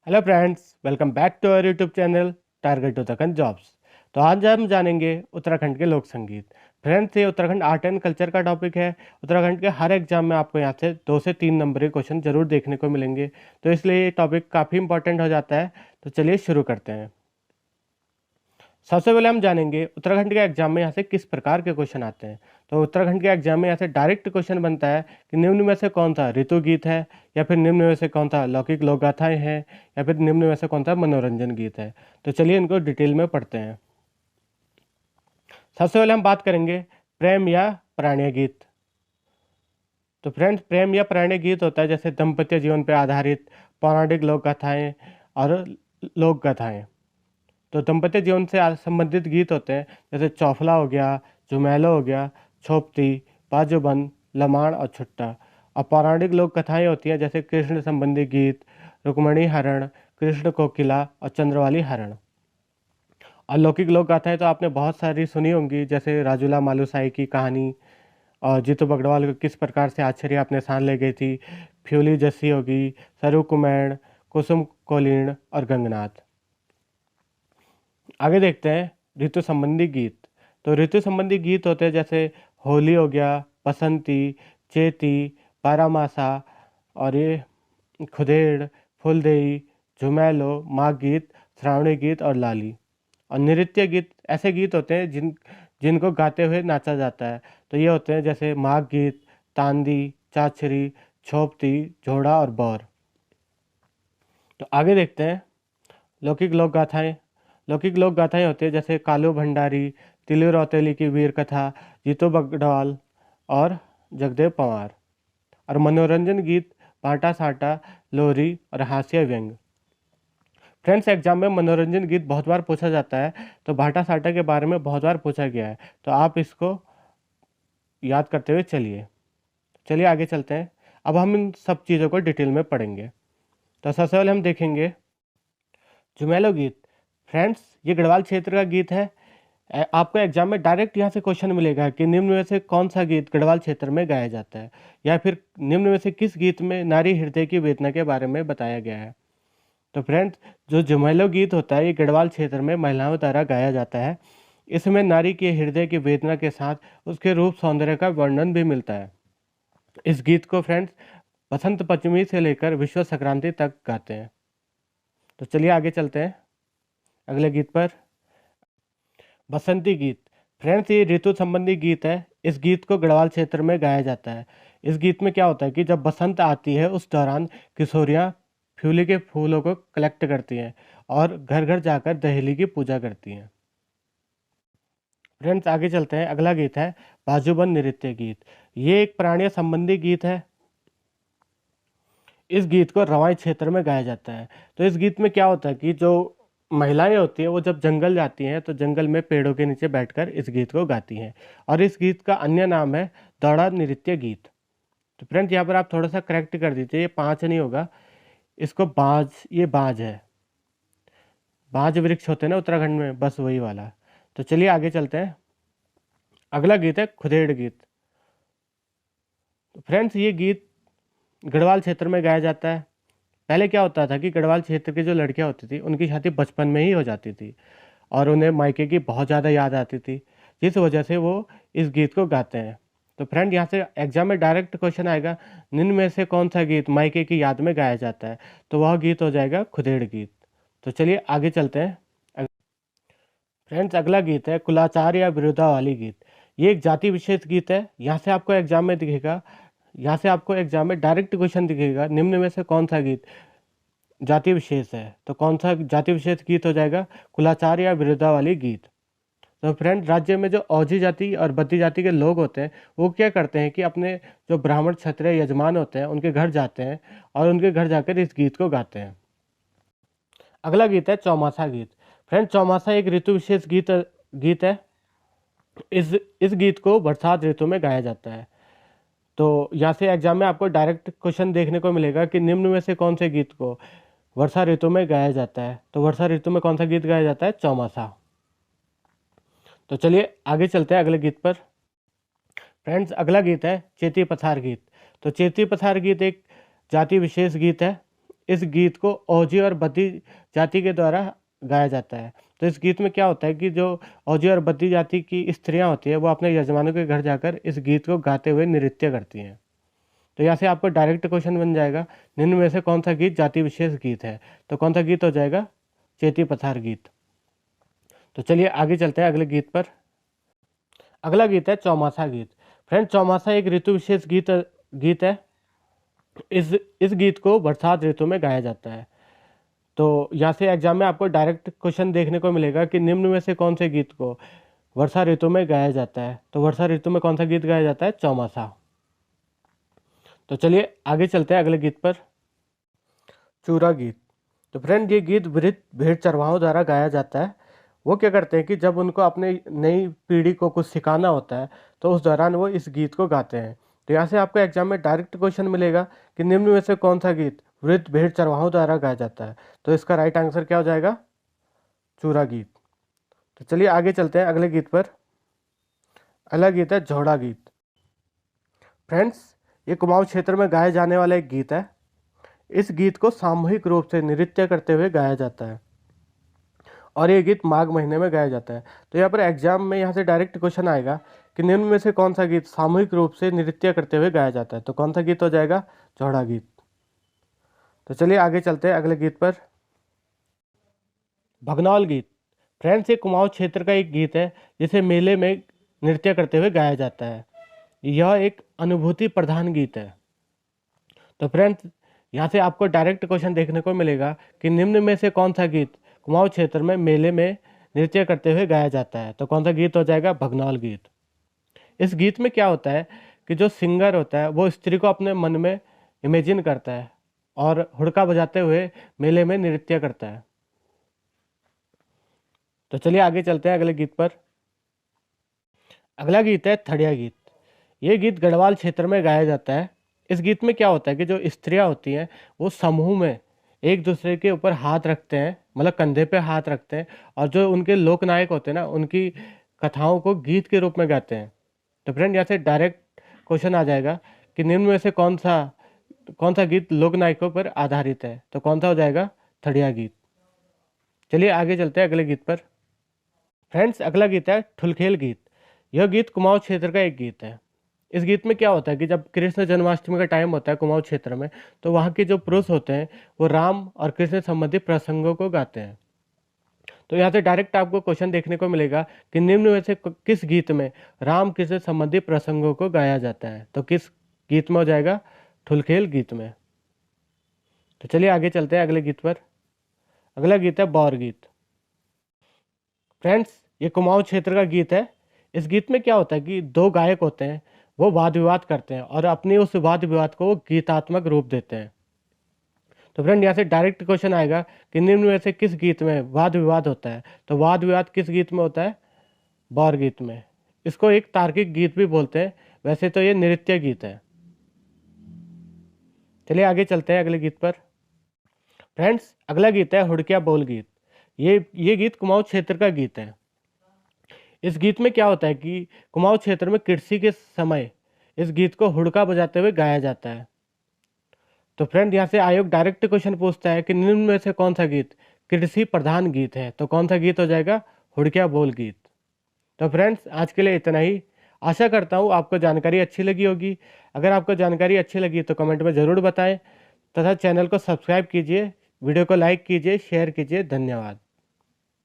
Hello friends, welcome back to our YouTube channel target Uttarakhand jobs. तो आज हम जानेंगे उत्तराखंड के लोक संगीत। फ्रेंड्स, ये उत्तराखंड आर्ट एंड कल्चर का टॉपिक है। उत्तराखंड के हर एग्जाम में आपको यहाँ से 2 से 3 नंबर के क्वेश्चन जरूर देखने को मिलेंगे, तो इसलिए ये टॉपिक काफ़ी इंपॉर्टेंट हो जाता है। तो चलिए शुरू करते हैं। सबसे पहले हम जानेंगे उत्तराखंड के एग्जाम में यहाँ से किस प्रकार के क्वेश्चन आते हैं। तो उत्तराखंड के एग्जाम में यहाँ से डायरेक्ट क्वेश्चन बनता है कि निम्न में से कौन सा ऋतु गीत है, या फिर निम्न में से कौन सा लौकिक लोक गाथाएं हैं, या फिर निम्न में से कौन सा मनोरंजन गीत है। तो चलिए इनको डिटेल में पढ़ते हैं। सबसे पहले हम बात करेंगे प्रेम या प्रणय गीत। तो फ्रेंड्स, प्रेम या प्रणय गीत होता है जैसे दाम्पत्य जीवन पर आधारित पौराणिक लोक गाथाएं और लोक गाथाएं। तो दाम्पत्य जीवन से संबंधित गीत होते हैं जैसे चौफला हो गया, झुमैलो हो गया, छोपती, बाजूबंद, लमाण और छुट्टा। और पौराणिक लोक कथाएं होती हैं जैसे कृष्ण संबंधी गीत, रुक्मणी हरण, कृष्ण कोकिला और चंद्रवाली हरण। और लौकिक लोक गाथाएं तो आपने बहुत सारी सुनी होंगी, जैसे राजूला मालूसाई की कहानी, और जीतू बगड़वाल को किस प्रकार से आश्चर्य अपने साथ ले गई थी, फ्यूली जस्सी होगी, सरू कुमैण, कुसुम कोलीण और गंगनाथ। आगे देखते हैं ऋतु संबंधी गीत। तो ऋतु संबंधी गीत होते हैं जैसे होली हो गया, बसंती, चेती, बारामासा, और ये खुदेड़, फुलदेई, झुमैलो, माघ गीत, श्रावणी गीत और लाली। और नृत्य गीत ऐसे गीत होते हैं जिनको गाते हुए नाचा जाता है। तो ये होते हैं जैसे माघ गीत, तांदी, चाचरी, छोपती, झोड़ा और बौर। तो आगे देखते हैं लौकिक लोक गाथाएं। लौकिक लोक गाथाएं होती है जैसे कालू भंडारी, तिलू रौतेली की वीर कथा, जीतो बगड़वाल और जगदेव पवार। और मनोरंजन गीत बाटा साटा, लोरी और हास्य व्यंग। फ्रेंड्स, एग्जाम में मनोरंजन गीत बहुत बार पूछा जाता है, तो भाटा साटा के बारे में बहुत बार पूछा गया है, तो आप इसको याद करते हुए चलिए। चलिए आगे चलते हैं। अब हम इन सब चीज़ों को डिटेल में पढ़ेंगे। तो सबसे पहले हम देखेंगे झुमैलो गीत। फ्रेंड्स, ये गढ़वाल क्षेत्र का गीत है। आपको एग्जाम में डायरेक्ट यहाँ से क्वेश्चन मिलेगा कि निम्न में से कौन सा गीत गढ़वाल क्षेत्र में गाया जाता है, या फिर निम्न में से किस गीत में नारी हृदय की वेदना के बारे में बताया गया है। तो फ्रेंड्स, जो झुमैलो गीत होता है ये गढ़वाल क्षेत्र में महिलाओं द्वारा गाया जाता है। इसमें नारी के हृदय की वेदना के साथ उसके रूप सौंदर्य का वर्णन भी मिलता है। इस गीत को फ्रेंड्स बसंत पंचमी से लेकर विश्व संक्रांति तक गाते हैं। तो चलिए आगे चलते हैं अगले गीत पर। बसंती गीत। फ्रेंड्स, ये ऋतु संबंधी गीत है। इस गीत को गढ़वाल क्षेत्र में गाया जाता है। इस गीत में क्या होता है कि जब बसंत आती है उस दौरान किशोरियाँ फ्यूली के फूलों को कलेक्ट करती हैं और घर घर जाकर दहेली की पूजा करती हैं। फ्रेंड्स, आगे चलते हैं। अगला गीत है बाजूबंद नृत्य गीत। ये एक प्राणी संबंधी गीत है। इस गीत को रवाई क्षेत्र में गाया जाता है। तो इस गीत में क्या होता है कि जो महिलाएं होती हैं वो जब जंगल जाती हैं तो जंगल में पेड़ों के नीचे बैठकर इस गीत को गाती हैं। और इस गीत का अन्य नाम है दौड़ा नृत्य गीत। तो फ्रेंड्स, यहाँ पर आप थोड़ा सा करेक्ट कर दीजिए, ये 5 नहीं होगा, इसको बाज, ये बाज है। बाज वृक्ष होते हैं ना उत्तराखंड में, बस वही वाला। तो चलिए आगे चलते हैं। अगला गीत है खुदेड़ गीत। तो फ्रेंड्स, ये गीत गढ़वाल क्षेत्र में गाया जाता है। पहले क्या होता था कि गढ़वाल क्षेत्र की जो लड़कियां होती थी उनकी शादी बचपन में ही हो जाती थी और उन्हें मायके की बहुत ज़्यादा याद आती थी, जिस वजह से वो इस गीत को गाते हैं। तो फ्रेंड, यहाँ से एग्जाम में डायरेक्ट क्वेश्चन आएगा निम्न में से कौन सा गीत मायके की याद में गाया जाता है, तो वह गीत हो जाएगा खुदेड़ गीत। तो चलिए आगे चलते हैं। फ्रेंड्स, अगला गीत है कुलाचार या विरोधा वाली गीत। ये एक जाति विशेष गीत है। यहाँ से आपको एग्जाम में दिखेगा, यहाँ से आपको एग्जाम में डायरेक्ट क्वेश्चन दिखेगा निम्न में से कौन सा गीत जाति विशेष है, तो कौन सा जाति विशेष गीत हो जाएगा कुलाचार या विरोधा वाली गीत। तो फ्रेंड, राज्य में जो औजी जाति और बद्दी जाति के लोग होते हैं वो क्या करते हैं कि अपने जो ब्राह्मण क्षत्रिय यजमान होते हैं उनके घर जाते हैं और उनके घर जाकर इस गीत को गाते हैं। अगला गीत है चौमासा गीत। फ्रेंड, चौमासा एक ऋतु विशेष गीत है। इस गीत को बरसात ऋतु में गाया जाता है। तो यहाँ से एग्जाम में आपको डायरेक्ट क्वेश्चन देखने को मिलेगा कि निम्न में से कौन से गीत को वर्षा ऋतु में गाया जाता है, तो वर्षा ऋतु में कौन सा गीत गाया जाता है, चौमासा। तो चलिए आगे चलते हैं अगले गीत पर। फ्रेंड्स, अगला गीत है चेती पथार गीत। तो चेती पथार गीत एक जाति विशेष गीत है। इस गीत को ओजी और बद्दी जाति के द्वारा गाया जाता है। तो इस गीत में क्या होता है कि जो ओजी और बद्दी जाति की स्त्रियां होती हैं वो अपने यजमानों के घर जाकर इस गीत को गाते हुए नृत्य करती हैं। तो यहाँ से आपको डायरेक्ट क्वेश्चन बन जाएगा, निम्न में से कौन सा गीत जाति विशेष गीत है? तो कौन सा गीत हो जाएगा? चेती पथार गीत। तो चलिए आगे चलते हैं अगले गीत पर। अगला गीत है चौमासा गीत। फ्रेंड, चौमासा एक ऋतु विशेष गीत है। इस गीत को बरसात ऋतु में गाया जाता है। तो यहाँ से एग्जाम में आपको डायरेक्ट क्वेश्चन देखने को मिलेगा कि निम्न में से कौन से गीत को वर्षा ऋतु में गाया जाता है? तो वर्षा ऋतु में कौन सा गीत गाया जाता है? चौमासा। तो चलिए आगे चलते हैं अगले गीत पर। चूरा गीत। तो फ्रेंड, ये गीत वृद्ध भेड़ चरवाहों द्वारा गाया जाता है। वो क्या करते हैं कि जब उनको अपने नई पीढ़ी को कुछ सिखाना होता है तो उस दौरान वो इस गीत को गाते हैं। तो यहाँ से आपको एग्जाम में डायरेक्ट क्वेश्चन मिलेगा कि निम्न में से कौन सा गीत वृद्ध भेड़ चरवाहों द्वारा गाया जाता है? तो इसका राइट आंसर क्या हो जाएगा? चूरा गीत। तो चलिए आगे चलते हैं अगले गीत पर। अगला गीत है झोड़ा गीत। फ्रेंड्स, ये कुमाऊं क्षेत्र में गाए जाने वाला एक गीत है। इस गीत को सामूहिक रूप से नृत्य करते हुए गाया जाता है और ये गीत माघ महीने में गाया जाता है। तो यहाँ पर एग्जाम में यहाँ से डायरेक्ट क्वेश्चन आएगा कि निम्न में से कौन सा गीत सामूहिक रूप से नृत्य करते हुए गाया जाता है? तो कौन सा गीत हो जाएगा? झोड़ा गीत। तो चलिए आगे चलते हैं अगले गीत पर। भगनौल गीत। फ्रेंड्स, ये कुमाऊं क्षेत्र का एक गीत है जिसे मेले में नृत्य करते हुए गाया जाता है। यह एक अनुभूति प्रधान गीत है। तो फ्रेंड्स, यहाँ से आपको डायरेक्ट क्वेश्चन देखने को मिलेगा कि निम्न में से कौन सा गीत कुमाऊं क्षेत्र में मेले में नृत्य करते हुए गाया जाता है? तो कौन सा गीत हो जाएगा? भगनौल गीत। इस गीत में क्या होता है कि जो सिंगर होता है वो स्त्री को अपने मन में इमेजिन करता है और हुड़का बजाते हुए मेले में नृत्य करता है। तो चलिए आगे चलते हैं अगले गीत पर। अगला गीत है थड़िया गीत। ये गीत गढ़वाल क्षेत्र में गाया जाता है। इस गीत में क्या होता है कि जो स्त्रियां होती हैं वो समूह में एक दूसरे के ऊपर हाथ रखते हैं, मतलब कंधे पे हाथ रखते हैं, और जो उनके लोक नायक होते हैं ना उनकी कथाओं को गीत के रूप में गाते हैं। तो फ्रेंड, यहाँ से डायरेक्ट क्वेश्चन आ जाएगा कि निम्न में से कौन सा गीत लोक नायकों पर आधारित है? तो कौन सा हो जाएगा? थड़िया गीत। चलिए आगे चलते हैं अगले गीत पर। फ्रेंड्स, अगला गीत है ठुलखेल गीत। यह गीत कुमाऊं क्षेत्र का एक गीत है। इस गीत में क्या होता है कि जब कृष्ण जन्माष्टमी का टाइम होता है कुमाऊं क्षेत्र में, तो वहाँ के जो पुरुष होते हैं वो राम और कृष्ण संबंधी प्रसंगों को गाते हैं। तो यहाँ से डायरेक्ट आपको क्वेश्चन देखने को मिलेगा कि निम्न में से किस गीत में राम कृष्ण संबंधी प्रसंगों को गाया जाता है? तो किस गीत में हो जाएगा? ठुलखेल गीत में। तो चलिए आगे चलते हैं अगले गीत पर। अगला गीत है बौर गीत। फ्रेंड्स, ये कुमाऊं क्षेत्र का गीत है। इस गीत में क्या होता है कि दो गायक होते हैं, वो वाद विवाद करते हैं और अपने उस वाद विवाद को वो गीतात्मक रूप देते हैं। तो फ्रेंड, यहाँ से डायरेक्ट क्वेश्चन आएगा कि निम्न में से किस गीत में वाद विवाद होता है? तो वाद विवाद किस गीत में होता है? बौर गीत में। इसको एक तार्किक गीत भी बोलते हैं, वैसे तो ये नृत्य गीत है। चलिए आगे चलते हैं अगले गीत पर। फ्रेंड्स, अगला गीत है हुड़किया बोल गीत। ये गीत कुमाऊं क्षेत्र का गीत है। इस गीत में क्या होता है कि कुमाऊं क्षेत्र में कृषि के समय इस गीत को हुड़का बजाते हुए गाया जाता है। तो फ्रेंड, यहाँ से आयोग डायरेक्ट क्वेश्चन पूछता है कि निम्न में से कौन सा गीत कृषि प्रधान गीत है? तो कौन सा गीत हो जाएगा? हुड़किया बोल गीत। तो फ्रेंड्स, आज के लिए इतना ही। आशा करता हूँ आपको जानकारी अच्छी लगी होगी। अगर आपको जानकारी अच्छी लगी तो कमेंट में ज़रूर बताएं तथा चैनल को सब्सक्राइब कीजिए, वीडियो को लाइक कीजिए, शेयर कीजिए। धन्यवाद।